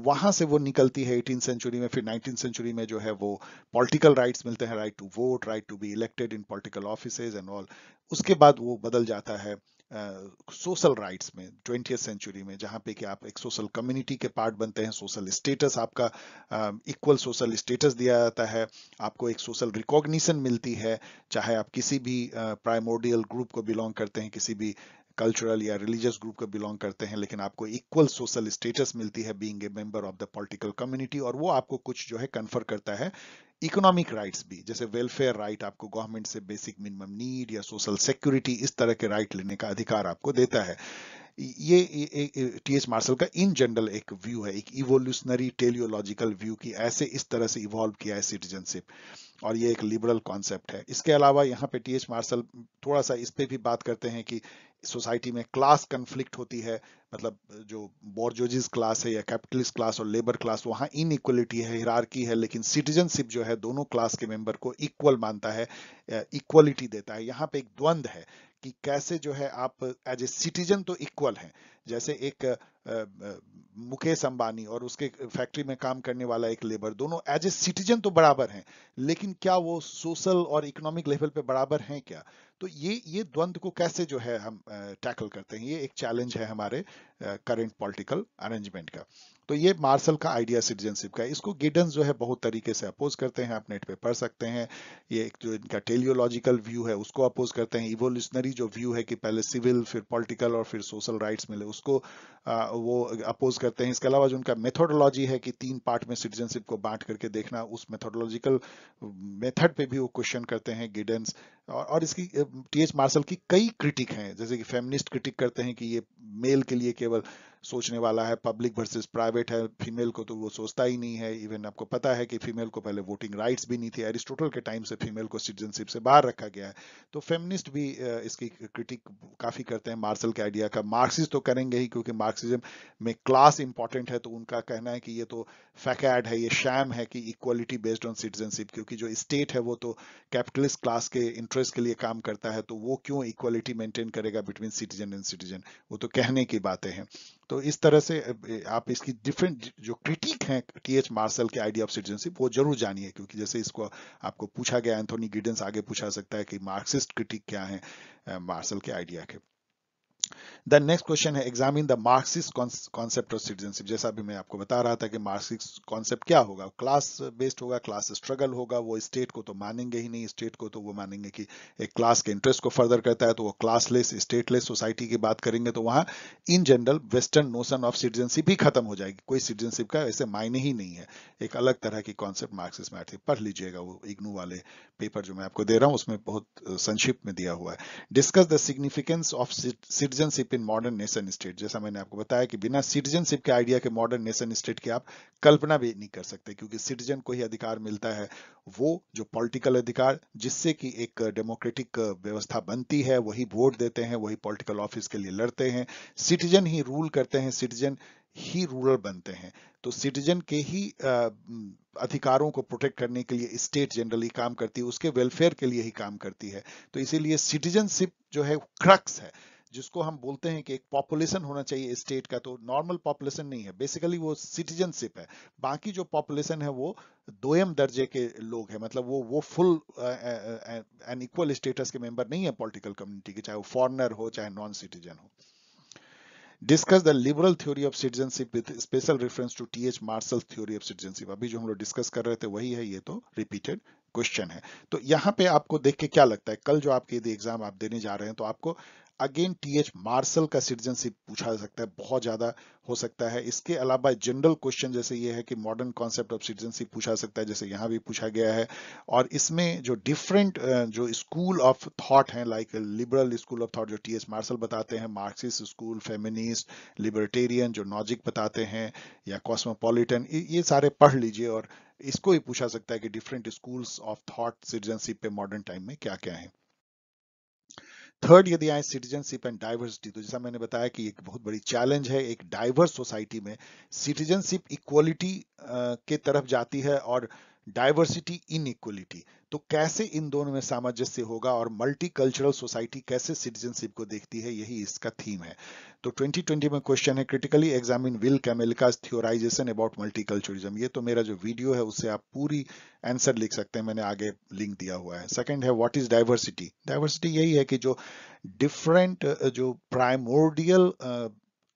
वहां से वो निकलती है 18th सेंचुरी में। फिर 19th सेंचुरी में जो है वो पॉलिटिकल राइट्स मिलते हैं, right to vote, right to be elected in political offices and all. उसके बाद वो बदल जाता है सोशल राइट्स में 20th सेंचुरी में, जहां पे कि आप एक सोशल कम्युनिटी के पार्ट बनते हैं, सोशल स्टेटस आपका इक्वल सोशल स्टेटस दिया जाता है, आपको एक सोशल रिकॉग्निशन मिलती है, चाहे आप किसी भी प्राइमोर्डियल ग्रुप को बिलोंग करते हैं, किसी भी कल्चरल या रिलीजियस ग्रुप को बिलोंग करते हैं, लेकिन आपको इक्वल सोशल स्टेटस मिलती है being a member of the political community. और वो आपको कुछ जो है कन्फर करता है इकोनॉमिक राइट्स भी, जैसे वेलफेयर राइट, आपको गवर्नमेंट से बेसिक मिनिमम नीड या सोशल सिक्योरिटी, इस तरह के राइट लेने का अधिकार आपको देता है। ये टीएच मार्शल का इन जनरल एक व्यू है, एक इवोल्यूशनरी टेलियोलॉजिकल व्यू की ऐसे इस तरह से इवॉल्व किया है सिटीजनशिप, और ये एक लिबरल कॉन्सेप्ट है। इसके अलावा यहाँ पे टीएच मार्शल थोड़ा सा इस पे भी बात करते हैं कि सोसाइटी में क्लास कन्फ्लिक्ट होती है, मतलब जो बोर्जोजिस क्लास है या कैपिटलिस्ट क्लास और लेबर क्लास, वहाँ इनइक्वलिटी है, हिरार्की है, लेकिन सिटीजनशिप जो है दोनों क्लास के मेंबर को इक्वल मानता है, इक्वलिटी देता है। यहाँ पे एक द्वंद है कि कैसे जो है आप एज ए सिटीजन तो इक्वल हैं, जैसे एक मुकेश अंबानी और उसके फैक्ट्री में काम करने वाला एक लेबर, दोनों एज ए सिटीजन तो बराबर हैं, लेकिन क्या वो सोशल और इकोनॉमिक लेवल पे बराबर हैं क्या? तो ये द्वंद को कैसे जो है हम टैकल करते हैं, ये एक चैलेंज है हमारे करंट पॉलिटिकल अरेंजमेंट का। तो ये मार्शल का आइडिया सिटीजनशिप का है। इसको गिडन्स जो है बहुत तरीके से अपोज करते हैं, आप नेट पे पढ़ सकते हैं। ये एक जो इनका टेलियोलॉजिकल व्यू है उसको अपोज करते हैं, इवोल्यूशनरी जो व्यू है कि पहले सिविल फिर पॉलिटिकल और फिर सोशल राइट्स मिले, उसको वो अपोज करते हैं। इसके अलावा जो उनका मेथोडोलॉजी है कि तीन पार्ट में सिटीजनशिप को बांट करके देखना, उस मेथोडोलॉजिकल मेथड पे भी वो क्वेश्चन करते हैं गिडेंस। और इसकी टीएच मार्शल की कई क्रिटिक हैं, जैसे कि फेमिनिस्ट क्रिटिक करते हैं कि ये मेल के लिए केवल सोचने वाला है, पब्लिक वर्सेस प्राइवेट है, फीमेल को तो वो सोचता ही नहीं है। इवन आपको पता है कि फीमेल को पहले वोटिंग राइट्स भी नहीं थी, एरिस्टोटल के टाइम से फीमेल को सिटीजनशिप से बाहर रखा गया है। तो फेमिनिस्ट भी इसकी क्रिटिक काफी करते हैं मार्शल के आइडिया का। मार्क्सिस्ट तो करेंगे ही, क्योंकि मार्क्सिज्म में क्लास इंपॉर्टेंट है, तो उनका कहना है कि ये तो फैकेड है, ये शैम है कि इक्वलिटी बेस्ड ऑन सिटीजनशिप, क्योंकि जो स्टेट है वो तो कैपिटलिस्ट क्लास के इंटरेस्ट के लिए काम करता है, तो वो क्यों इक्वलिटी मेंटेन करेगा बिटवीन सिटीजन एंड सिटीजन, वो तो कहने की बातें हैं। तो इस तरह से आप इसकी डिफरेंट जो क्रिटिक हैं टीएच मार्शल के आइडिया ऑफ सिटीजनशिप वो जरूर जानिए, क्योंकि जैसे इसको आपको पूछा गया, एंथोनी गिडेंस आगे पूछा सकता है कि मार्क्सिस्ट क्रिटिक क्या है मार्शल के आइडिया के। द नेक्स्ट क्वेश्चन है, examine the Marxist concept of citizenship. जैसा भी मैं आपको बता रहा था कि मार्क्सिस्ट कॉन्सेप्ट क्या होगा, क्लास बेस्ड होगा, क्लास स्ट्रगल होगा। वो स्टेट को तो मानेंगे ही नहीं, स्टेट को तो वो मानेंगे कि एक क्लास के इंटरेस्ट को फर्दर करता है, तो वो क्लासलेस स्टेटलेस सोसाइटी की बात करेंगे। तो वहां in general western notion of citizenship ही खत्म हो जाएगी, कोई सिटीजनशिप का ऐसे मायने ही नहीं है। एक अलग तरह की कॉन्सेप्ट मार्क्सिस्ट में आती है, पढ़ लीजिएगा वो इग्नू वाले पेपर जो मैं आपको दे रहा हूँ, उसमें बहुत संक्षिप्त में दिया हुआ है। Discuss the significance of citizenship in modern nation state. जैसा मैंने आपको बताया कि बिना सिटीजनशिप के आइडिया के मॉडर्न नेशन स्टेट की आप कल्पना भी नहीं कर सकते, क्योंकि सिटीजन को ही अधिकार मिलता है वो जो पॉलिटिकल अधिकार, जिससे कि एक डेमोक्रेटिक व्यवस्था बनती है, वही वोट देते हैं, वही पॉलिटिकल ऑफिस के लिए लड़ते हैं, सिटीजन ही रूल करते हैं, सिटीजन ही रूलर बनते हैं। तो सिटीजन के ही अधिकारों को प्रोटेक्ट करने के लिए स्टेट जनरली काम करती है, उसके वेलफेयर के लिए ही काम करती है। तो इसीलिए सिटीजनशिप जो है क्रक्स है, जिसको हम बोलते हैं कि एक पॉपुलेशन होना चाहिए स्टेट का, तो नॉर्मल पॉपुलेशन नहीं है, बेसिकली वो सिटीजनशिप है। बाकी जो पॉपुलेशन है वो दोयम दर्जे के लोग हैं, मतलब वो फुल एन इक्वल स्टेटस के मेंबर नहीं है पॉलिटिकल कम्युनिटी के, चाहे वो फॉरेनर हो चाहे नॉन सिटीजन हो। Discuss the liberal theory of citizenship with special reference to T H Marshall theory of citizenship. अभी जो हम लोग डिस्कस कर रहे थे वही है, ये तो रिपीटेड क्वेश्चन है। तो यहाँ पे आपको देख के क्या लगता है, कल जो आपके यदि एग्जाम आप देने जा रहे हैं तो आपको अगेन टीएच मार्शल का सिटीजनशिप पूछा जा सकता है, बहुत ज्यादा हो सकता है। इसके अलावा जनरल क्वेश्चन जैसे ये है कि मॉडर्न कॉन्सेप्ट ऑफ सिटीजनशिप पूछा सकता है, जैसे यहाँ भी पूछा गया है। और इसमें जो डिफरेंट जो स्कूल ऑफ थॉट हैं, like liberal school of thought जो टीएच मार्शल बताते हैं, मार्क्सिस्ट स्कूल, फेमिनिस्ट, लिबर्टेरियन जो नॉजिक बताते हैं, या कॉस्मोपॉलिटन, ये सारे पढ़ लीजिए। और इसको ही पूछा सकता है कि different schools of thought citizenship पे मॉडर्न टाइम में क्या क्या है। थर्ड, यदि आए सिटीजनशिप एंड डाइवर्सिटी, तो जैसा मैंने बताया कि एक बहुत बड़ी चैलेंज है, एक डाइवर्स सोसाइटी में सिटीजनशिप इक्वलिटी के तरफ जाती है और डाइवर्सिटी इनइक्वलिटी। तो कैसे इन दोनों में सामंजस्य होगा और मल्टीकल्चरल सोसाइटी कैसे सिटीजनशिप को देखती है, यही इसका थीम है। तो 2020 में क्वेश्चन है, critically examine Will Kymlicka's theorization about multiculturalism. ये तो मेरा जो वीडियो है उससे आप पूरी आंसर लिख सकते हैं, मैंने आगे लिंक दिया हुआ है। सेकंड है, व्हाट इज डाइवर्सिटी। डाइवर्सिटी यही है कि जो डिफरेंट जो प्राइमोर्डियल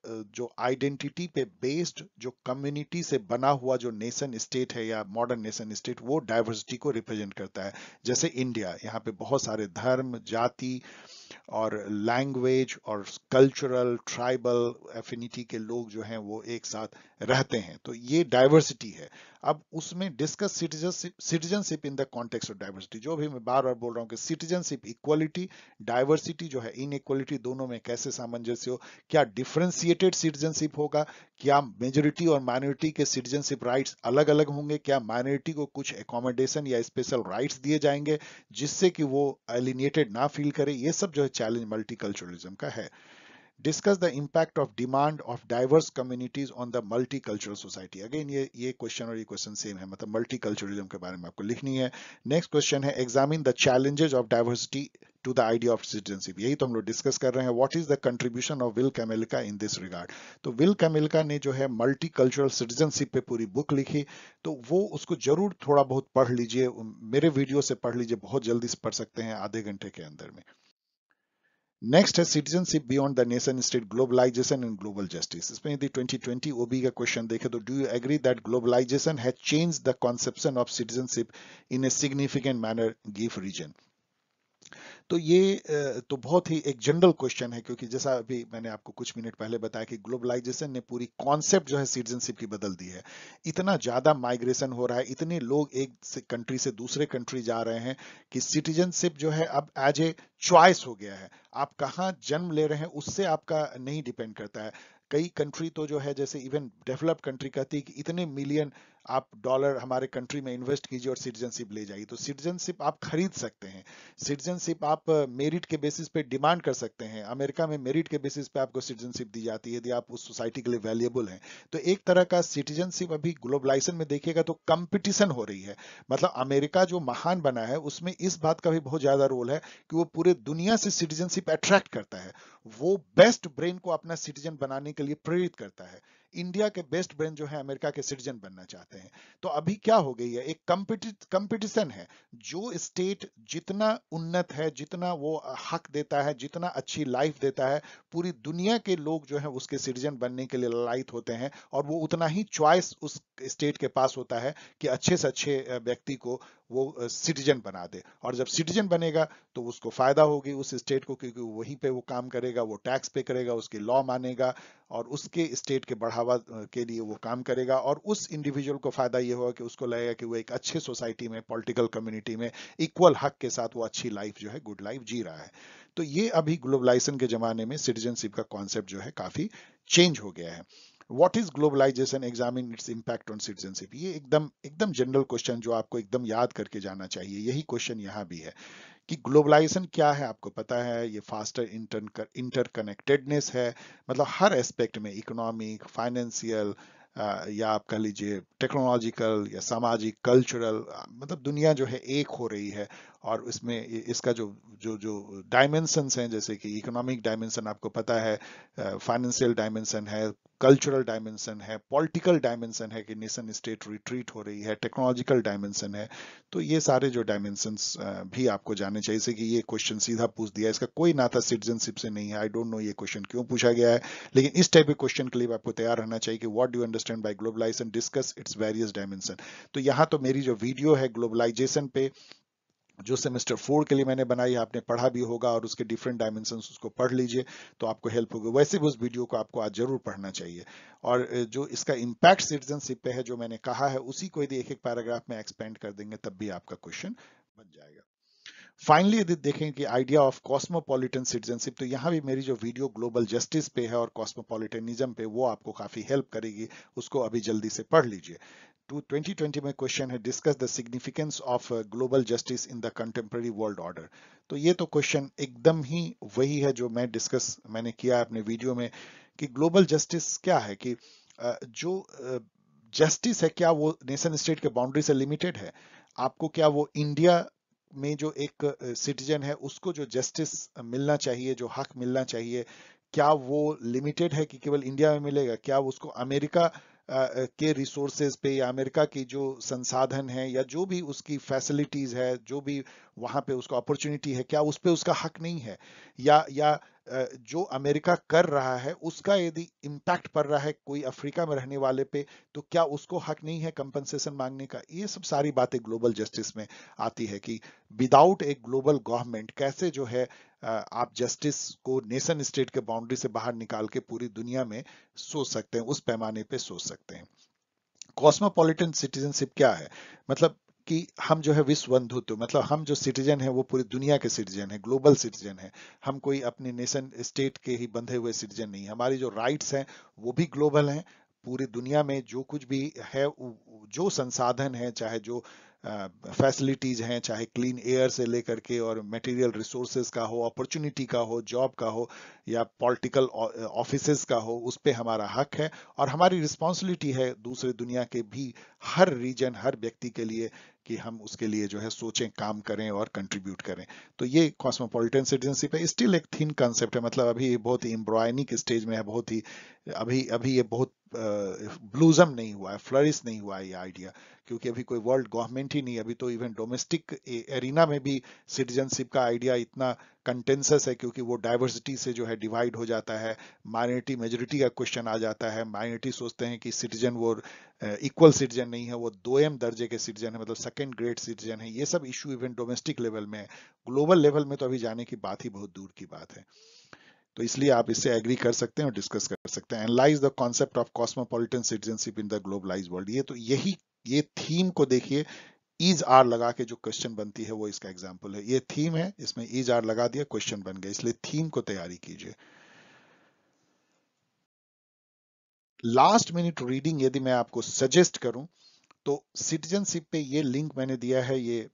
जो आइडेंटिटी पे बेस्ड जो कम्युनिटी से बना हुआ जो नेशन स्टेट है या मॉडर्न नेशन स्टेट, वो डाइवर्सिटी को रिप्रेजेंट करता है। जैसे इंडिया, यहाँ पे बहुत सारे धर्म, जाति और लैंग्वेज और कल्चरल ट्राइबल एफिनिटी के लोग जो हैं वो एक साथ रहते हैं, तो ये डाइवर्सिटी है। अब उसमें discuss citizenship in the context of diversity, जो भी मैं बार बार बोल रहा हूँ कि सिटीजनशिप इक्वलिटी, डाइवर्सिटी जो है इनइक्वलिटी, दोनों में कैसे सामंजस्य हो, क्या डिफरेंशिएटेड सिटीजनशिप होगा, क्या मेजोरिटी और माइनॉरिटी के सिटीजनशिप राइट्स अलग अलग होंगे, क्या माइनॉरिटी को कुछ एकोमोडेशन या स्पेशल राइट्स दिए जाएंगे जिससे कि वो एलिनेटेड ना फील करे, ये सब जो है चैलेंज मल्टीकल्चरलिज्म का है। Discuss the impact of demand of diverse communities on the multicultural society. Again ये क्वेश्चन और ये क्वेश्चन सेम है, मतलब मल्टीकल्चरलिज्म के बारे में आपको लिखनी है। नेक्स्ट क्वेश्चन है, examine the challenges of diversity to the idea of citizenship. यही तो हम लोग डिस्कस कर रहे हैं, what is the contribution of Will Kymlicka in this regard. तो विल कैमेलिका ने जो है मल्टीकल्चरल सिटीजनशिप पे पूरी बुक लिखी, तो वो उसको जरूर थोड़ा बहुत पढ़ लीजिए, मेरे वीडियो से पढ़ लीजिए, बहुत जल्दी से पढ़ सकते हैं आधे घंटे के अंदर में। नेक्स्ट है citizenship beyond the nation state, globalisation and global justice. इसमें यदि 2020 ओबी का क्वेश्चन देखे तो, do you agree that globalisation has changed the conception of citizenship in a significant manner, give reason. तो ये तो बहुत ही एक जनरल क्वेश्चन है, क्योंकि जैसा अभी मैंने आपको कुछ मिनट पहले बताया कि ग्लोबलाइजेशन ने पूरी कॉन्सेप्ट जो है सिटीजनशिप की बदल दी है। इतना ज्यादा माइग्रेशन हो रहा है, इतने लोग एक कंट्री से दूसरे कंट्री जा रहे हैं कि सिटीजनशिप जो है अब एज ए चॉइस हो गया है। आप कहाँ जन्म ले रहे हैं उससे आपका नहीं डिपेंड करता है। कई कंट्री तो जो है, जैसे इवन डेवलप्ड कंट्री कहती है कि इतने मिलियन आप डॉलर हमारे कंट्री में इन्वेस्ट कीजिए और सिटीजनशिप ले जाइए। तो सिटीजनशिप आप खरीद सकते हैं, सिटीजनशिप आप मेरिट के बेसिस पे डिमांड कर सकते हैं। अमेरिका में मेरिट के बेसिस पे आपको सिटीजनशिप दी जाती है यदि आप उस सोसाइटी के लिए वैल्यूएबल हैं। तो एक तरह का सिटीजनशिप अभी ग्लोबलाइजेशन में देखिएगा तो कंपटीशन हो रही है। मतलब अमेरिका जो महान बना है उसमें इस बात का भी बहुत ज्यादा रोल है कि वो पूरे दुनिया से सिटीजनशिप अट्रैक्ट करता है, वो बेस्ट ब्रेन को अपना सिटीजन बनाने के लिए प्रेरित करता है। इंडिया के बेस्ट ब्रेन जो है अमेरिका के सिटीजन बनना चाहते हैं। तो अभी क्या हो गई है, एक कंपटीशन है। जो स्टेट जितना उन्नत है, जितना वो हक देता है, जितना अच्छी लाइफ देता है, पूरी दुनिया के लोग जो है उसके सिटीजन बनने के लिए ललायत होते हैं, और वो उतना ही चॉइस उस स्टेट के पास होता है कि अच्छे से अच्छे व्यक्ति को वो सिटीजन बना दे। और जब सिटीजन बनेगा तो उसको फायदा होगी उस स्टेट को, क्योंकि वहीं पे वो काम करेगा, वो टैक्स पे करेगा, उसके लॉ मानेगा और उसके स्टेट के बढ़ावा के लिए वो काम करेगा। और उस इंडिविजुअल को फायदा ये होगा कि उसको लगेगा कि वो एक अच्छे सोसाइटी में, पॉलिटिकल कम्युनिटी में इक्वल हक के साथ वो अच्छी लाइफ जो है, गुड लाइफ जी रहा है। तो ये अभी ग्लोबलाइजेशन के जमाने में सिटीजनशिप का कॉन्सेप्ट जो है काफी चेंज हो गया है। What is globalisation, examine its impact on citizenship. ये एकदम एकदम जनरल क्वेश्चन जो आपको एकदम याद करके जाना चाहिए। यही क्वेश्चन यहाँ भी है कि ग्लोबलाइजेशन क्या है, आपको पता है ये फास्टर इंटरकनेक्टेडनेस है। मतलब हर एस्पेक्ट में, इकोनॉमिक, फाइनेंशियल, या आप कह लीजिए टेक्नोलॉजिकल या सामाजिक, कल्चरल, मतलब दुनिया जो है एक हो रही है। और इसमें इसका जो जो जो डायमेंशंस हैं, जैसे कि इकोनॉमिक डायमेंशन आपको पता है, फाइनेंशियल डायमेंशन है, कल्चरल डायमेंशन है, पॉलिटिकल डायमेंशन है कि नेशन स्टेट रिट्रीट हो रही है, टेक्नोलॉजिकल डायमेंशन है। तो ये सारे जो डायमेंशंस भी आपको जानने चाहिए। जैसे कि ये क्वेश्चन सीधा पूछ दिया, इसका कोई नाता सिटीजनशिप से नहीं है। आई डोंट नो ये क्वेश्चन क्यों पूछा गया है, लेकिन इस टाइप के क्वेश्चन के लिए आपको तैयार रहना चाहिए कि what do you understand by globalisation, discuss its various dimension. तो यहाँ तो मेरी जो वीडियो है ग्लोबलाइजेशन पे, जो सेमेस्टर 4 के लिए मैंने बनाई, आपने पढ़ा भी होगा और उसके डिफरेंट डायमेंशंस उसको पढ़ लीजिए तो आपको हेल्प होगी। वैसे भी उस वीडियो को आपको आज जरूर पढ़ना चाहिए। और जो इसका इम्पैक्ट सिटीजनशिप पे है जो मैंने कहा है, उसी को यदि एक एक पैराग्राफ में एक्सपेंड कर देंगे तब भी आपका क्वेश्चन बन जाएगा। फाइनली यदि देखें कि आइडिया ऑफ कॉस्मोपॉलिटन सिटीजनशिप, तो यहाँ भी मेरी जो वीडियो ग्लोबल जस्टिस पे है और कॉस्मोपॉलिटनिज्म पे, वो आपको काफी हेल्प करेगी। उसको अभी जल्दी से पढ़ लीजिए। 2020 में क्वेश्चन है, discuss the significance of global justice in the contemporary world order. तो ये तो क्वेश्चन एकदम ही वही है जो मैंने किया अपने वीडियो में, कि ग्लोबल जस्टिस क्या है, कि जो जस्टिस है क्या वो नेशन स्टेट के बाउंड्री से लिमिटेड है? आपको क्या वो इंडिया में जो एक सिटीजन है उसको जो जस्टिस मिलना चाहिए, जो हक मिलना चाहिए, क्या वो लिमिटेड है कि केवल इंडिया में मिलेगा? क्या उसको अमेरिका के रिसोर्सेज पे या अमेरिका की जो संसाधन है या जो भी उसकी फैसिलिटीज है, जो भी वहां पे उसको अपॉर्चुनिटी है, क्या उस पे उसका हक नहीं है? या जो अमेरिका कर रहा है उसका यदि इम्पैक्ट पड़ रहा है कोई अफ्रीका में रहने वाले पे, तो क्या उसको हक नहीं है कंपनसेशन मांगने का? ये सब सारी बातें ग्लोबल जस्टिस में आती है कि विदाउट ए ग्लोबल गवर्नमेंट कैसे जो है आप जस्टिस को नेशन स्टेट के बाउंड्री से बाहर निकाल के पूरी दुनिया में सोच सकते हैं, उस पैमाने पे सोच सकते हैं। कॉस्मोपॉलिटन सिटीजनशिप क्या है? मतलब कि हम जो है विश्व बंधुत्व, मतलब हम जो सिटीजन है वो पूरी दुनिया के सिटीजन है, ग्लोबल सिटीजन है। हम कोई अपने नेशन स्टेट के ही बंधे हुए सिटीजन नहीं। हमारी जो राइट्स हैं वो भी ग्लोबल हैं। पूरी दुनिया में जो कुछ भी है, जो संसाधन है, चाहे जो फैसिलिटीज हैं, चाहे क्लीन एयर से लेकर के और मटेरियल रिसोर्सेज का हो, अपॉर्चुनिटी का हो, जॉब का हो, या पॉलिटिकल ऑफिसेज का हो, उस पे हमारा हक है। और हमारी रिस्पॉन्सिबिलिटी है दूसरे दुनिया के भी हर रीजन, हर व्यक्ति के लिए, कि हम उसके लिए जो है सोचें, काम करें और कंट्रीब्यूट करें। तो ये कॉस्मोपॉलिटन सिटीजनशिप है। स्टिल एक थीन कंसेप्ट है, मतलब अभी ये बहुत ही एम्ब्रॉयनिक स्टेज में है, बहुत ही अभी अभी ये बहुत ब्लूजम नहीं हुआ है, फ्लरिश नहीं हुआ है ये आइडिया, क्योंकि अभी कोई वर्ल्ड गवर्नमेंट ही नहीं। अभी तो इवन डोमेस्टिक एरिना में भी सिटीजनशिप का आइडिया इतना कंटेंसस है, क्योंकि वो डाइवर्सिटी से जो है डिवाइड हो जाता है। माइनॉरिटी मेजोरिटी का क्वेश्चन आ जाता है। माइनॉरिटी सोचते हैं कि सिटीजन वो इक्वल सिटीजन नहीं है, वो दोयम दर्जे के सिटीजन है, मतलब सेकंड ग्रेड सिटीजन है। ये सब इशू इवन डोमेस्टिक लेवल में है। ग्लोबल लेवल में तो अभी जाने की बात ही बहुत दूर की बात है। तो इसलिए आप इससे एग्री कर सकते हैं और डिस्कस कर सकते हैं। Analyse the concept of cosmopolitan citizenship in the globalised world. ये थीम को देखिए, इज आर लगा के जो क्वेश्चन बनती है वो इसका एग्जाम्पल है। ये थीम है, इसमें इज आर लगा दिया, क्वेश्चन बन गया। इसलिए थीम को तैयारी कीजिए। लास्ट मिनट रीडिंग यदि मैं आपको सजेस्ट करूं, तो सिटीजनशिप पे ये लिंक मैंने दिया है, ये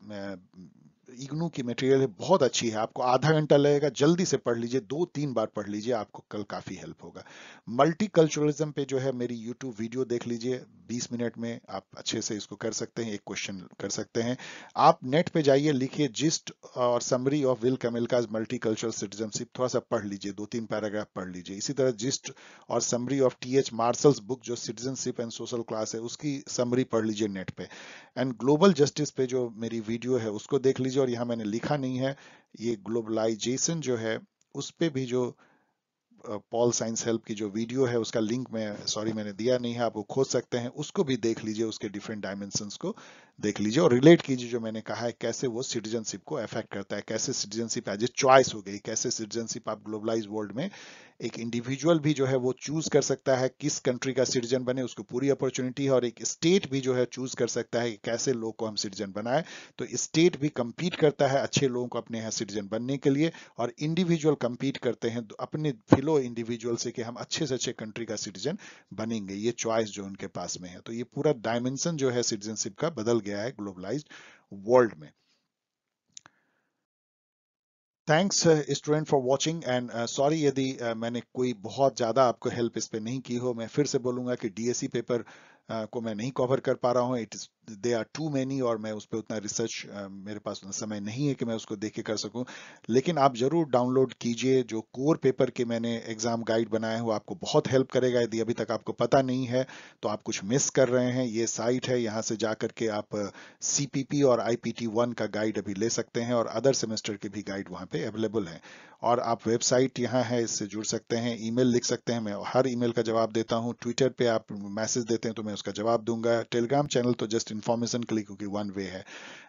इग्नू की मटेरियल है, बहुत अच्छी है। आपको आधा घंटा लगेगा, जल्दी से पढ़ लीजिए, 2-3 बार पढ़ लीजिए, आपको कल काफी हेल्प होगा। मल्टीकल्चरलिज्म पे जो है मेरी यूट्यूब वीडियो देख लीजिए, 20 मिनट में आप अच्छे से इसको कर सकते हैं, एक क्वेश्चन कर सकते हैं। आप नेट पे जाइए, लिखिए जिस्ट और summary of Will Kymlicka's multicultural citizenship, थोड़ा सा पढ़ लीजिए, 2-3 पैराग्राफ पढ़ लीजिए। इसी तरह जिस्ट और summary of TH marshals book जो सिटीजनशिप एंड सोशल क्लास है, उसकी समरी पढ़ लीजिए नेट पे। एंड ग्लोबल जस्टिस पे जो मेरी वीडियो है उसको देख लीजिए। और यहाँ मैंने लिखा नहीं है, ये ग्लोबलाइजेशन जो है उस पे भी जो पॉल साइंस हेल्प की जो वीडियो है उसका लिंक मैंने दिया नहीं है, आप वो खोज सकते हैं, उसको भी देख लीजिए, उसके डिफरेंट डायमेंशंस को देख लीजिए और रिलेट कीजिए जो मैंने कहा है, कैसे वो सिटीजनशिप को अफेक्ट करता है, कैसे सिटीजनशिप एज ए चॉइस हो गई, कैसे सिटीजनशिप आप ग्लोबलाइज वर्ल्ड में एक इंडिविजुअल भी जो है वो चूज कर सकता है किस कंट्री का सिटीजन बने, उसको पूरी अपॉर्चुनिटी है। और एक स्टेट भी जो है चूज कर सकता है कि कैसे लोग को हम सिटीजन बनाए। तो स्टेट भी कंपीट करता है अच्छे लोगों को अपने यहाँ सिटीजन बनने के लिए, और इंडिविजुअल कंपीट करते हैं अपने फिलो इंडिविजुअल से कि हम अच्छे से अच्छे कंट्री का सिटीजन बनेंगे। ये चॉइस जो उनके पास में है, तो ये पूरा डायमेंशन जो है सिटीजनशिप का बदल गया है ग्लोबलाइज्ड वर्ल्ड में। Thanks student for watching and sorry यदि मैंने कोई बहुत ज़्यादा आपको हेल्प इस पे नहीं की हो। मैं फिर से बोलूंगा कि DSE पेपर को मैं नहीं कवर कर पा रहा हूँ, it is they are too many, और मैं उस पर उतना रिसर्च, मेरे पास उतना समय नहीं है कि मैं उसको देख के कर सकूं। लेकिन आप जरूर डाउनलोड कीजिए, जो कोर पेपर के मैंने एग्जाम गाइड बनाया है वो आपको बहुत हेल्प करेगा। यदि अभी तक आपको पता नहीं है तो आप कुछ मिस कर रहे हैं। ये साइट है, यहाँ से जा करके आप सीपीपी और IPT1 का गाइड अभी ले सकते हैं, और अदर सेमेस्टर के भी गाइड वहाँ पे अवेलेबल हैं। और आप वेबसाइट यहाँ है, इससे जुड़ सकते हैं, ईमेल लिख सकते हैं, मैं हर ईमेल का जवाब देता हूँ। ट्विटर पे आप मैसेज देते हैं तो मैं उसका जवाब दूंगा। टेलीग्राम चैनल तो जस्ट इन्फॉर्मेशन के लिए, क्योंकि वन वे है।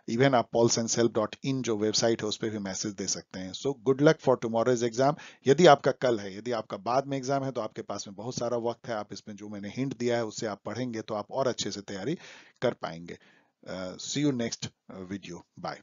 इवन आप paulsenshelp.in जो वेबसाइट है उस पर भी मैसेज दे सकते हैं। So good luck for tomorrow's exam. यदि आपका कल है, यदि आपका बाद में एग्जाम है, तो आपके पास में बहुत सारा वक्त है। आप इसमें जो मैंने हिंट दिया है उससे आप पढ़ेंगे तो आप और अच्छे से तैयारी कर पाएंगे। सी यू नेक्स्ट वीडियो, बाय।